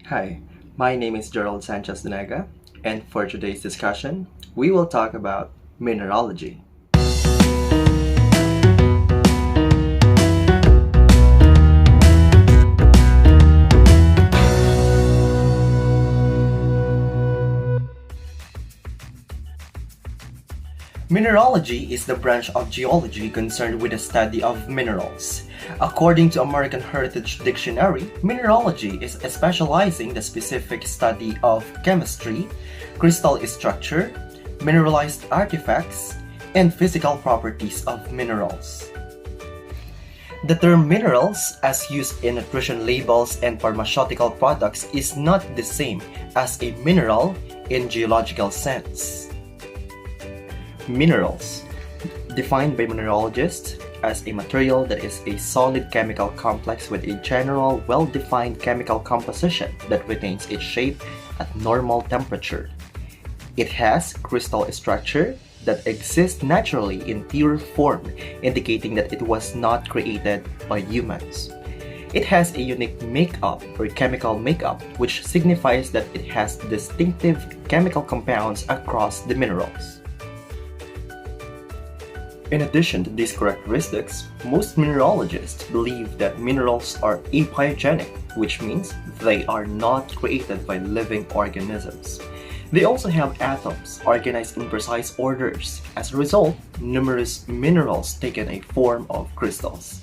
Hi, my name is Gerald Sanchez Denega, and for today's discussion, we will talk about mineralogy. Mineralogy is the branch of geology concerned with the study of minerals. According to American Heritage Dictionary, mineralogy is specializing the specific study of chemistry, crystal structure, mineralized artifacts, and physical properties of minerals. The term minerals, as used in nutrition labels and pharmaceutical products, is not the same as a mineral in geological sense. Minerals, defined by mineralogists as a material that is a solid chemical complex with a general, well-defined chemical composition that retains its shape at normal temperature. It has crystal structure that exists naturally in pure form, indicating that it was not created by humans. It has a unique makeup or chemical makeup, which signifies that it has distinctive chemical compounds across the minerals. In addition to these characteristics, most mineralogists believe that minerals are abiogenic, which means they are not created by living organisms. They also have atoms organized in precise orders. As a result, numerous minerals take a form of crystals.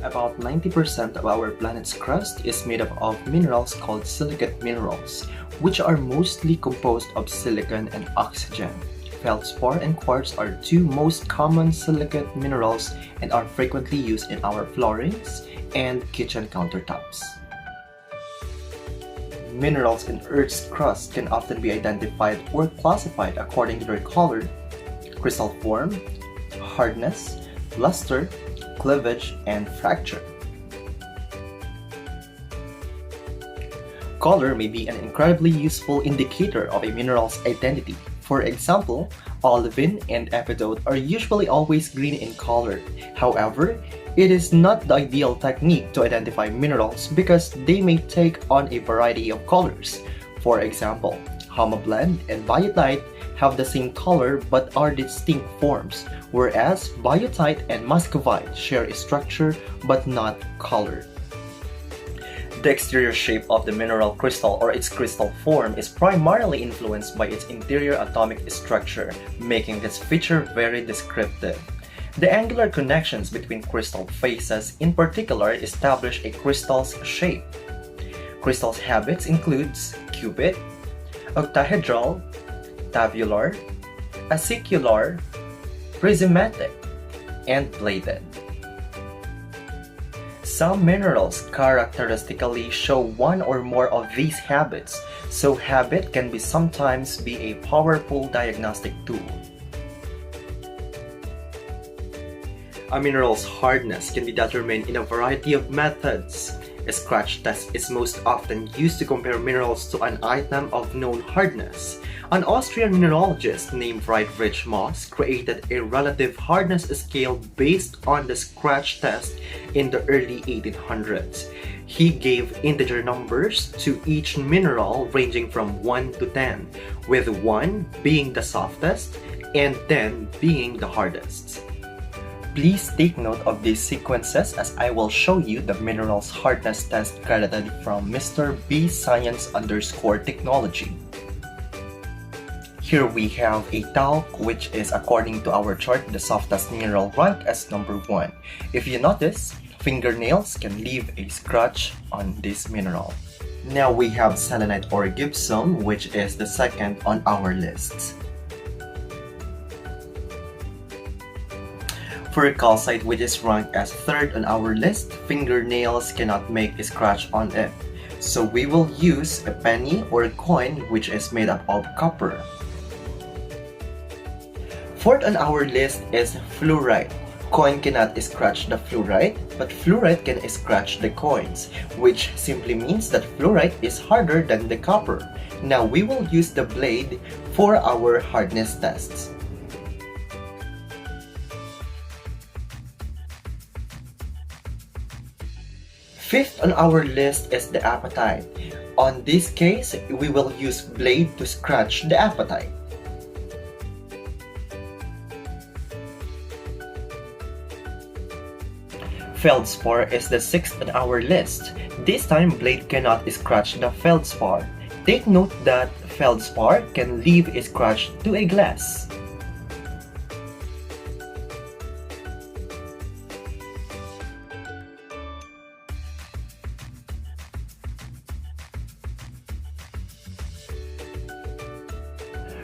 About 90% of our planet's crust is made up of minerals called silicate minerals, which are mostly composed of silicon and oxygen. Feldspar and quartz are two most common silicate minerals and are frequently used in our floorings and kitchen countertops. Minerals in Earth's crust can often be identified or classified according to their color, crystal form, hardness, luster, cleavage, and fracture. Color may be an incredibly useful indicator of a mineral's identity. For example, olivine and epidote are usually always green in color. However, it is not the ideal technique to identify minerals because they may take on a variety of colors. For example, Homoblend and biotite have the same color but are distinct forms, whereas biotite and muscovite share a structure but not color. The exterior shape of the mineral crystal or its crystal form is primarily influenced by its interior atomic structure, making this feature very descriptive. The angular connections between crystal faces in particular establish a crystal's shape. Crystal's habits includes cubic, octahedral, tabular, acicular, prismatic, and plated. Some minerals characteristically show one or more of these habits, so habit can sometimes be a powerful diagnostic tool. A mineral's hardness can be determined in a variety of methods. A scratch test is most often used to compare minerals to an item of known hardness. An Austrian mineralogist named Friedrich Moss created a relative hardness scale based on the scratch test in the early 1800s. He gave integer numbers to each mineral ranging from 1 to 10, with 1 being the softest and 10 being the hardest. Please take note of these sequences as I will show you the mineral's hardness test credited from Mr. B Science_Technology. Here we have a talc, which is according to our chart the softest mineral ranked as number 1. If you notice, fingernails can leave a scratch on this mineral. Now we have selenite or gypsum, which is the second on our list. For calcite, which is ranked as third on our list, fingernails cannot make a scratch on it. So we will use a penny or a coin, which is made up of copper. Fourth on our list is fluorite. Coin cannot scratch the fluorite, but fluorite can scratch the coins, which simply means that fluorite is harder than the copper. Now we will use the blade for our hardness tests. Fifth on our list is the apatite. On this case, we will use blade to scratch the apatite. Feldspar is the sixth on our list. This time, blade cannot scratch the feldspar. Take note that feldspar can leave a scratch to a glass.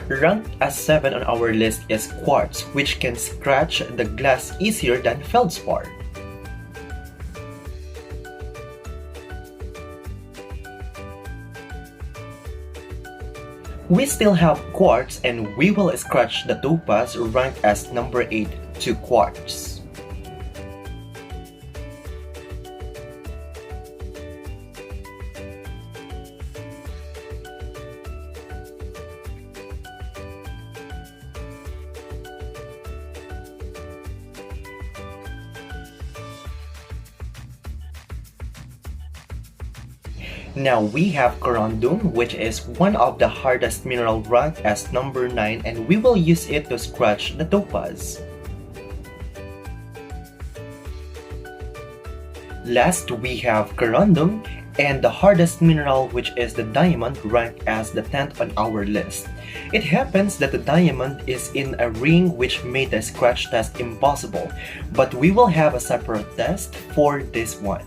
Ranked as 7 on our list is quartz, which can scratch the glass easier than feldspar. We still have quartz and we will scratch the topaz ranked as number 8 to quartz. Now we have corundum, which is one of the hardest mineral ranked as number 9, and we will use it to scratch the topaz. Last, we have corundum and the hardest mineral, which is the diamond, ranked as the 10th on our list. It happens that the diamond is in a ring, which made the scratch test impossible, but we will have a separate test for this one.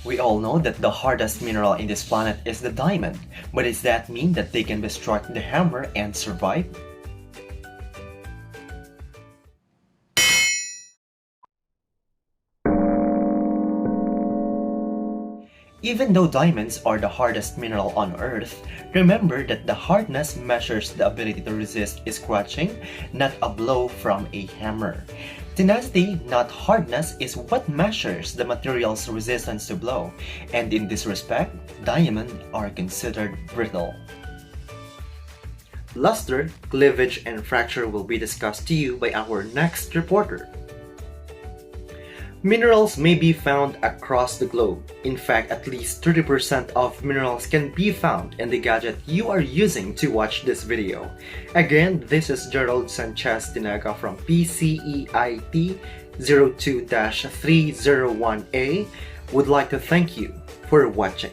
We all know that the hardest mineral in this planet is the diamond, but does that mean that they can be struck the hammer and survive? Even though diamonds are the hardest mineral on Earth, remember that the hardness measures the ability to resist scratching, not a blow from a hammer. Tenacity, not hardness, is what measures the material's resistance to blow, and in this respect, diamonds are considered brittle. Luster, cleavage, and fracture will be discussed to you by our next reporter. Minerals may be found across the globe. In fact, at least 30% of minerals can be found in the gadget you are using to watch this video. Again, this is Gerald Sanchez Dinaga from PCEIT 02-301A. Would like to thank you for watching.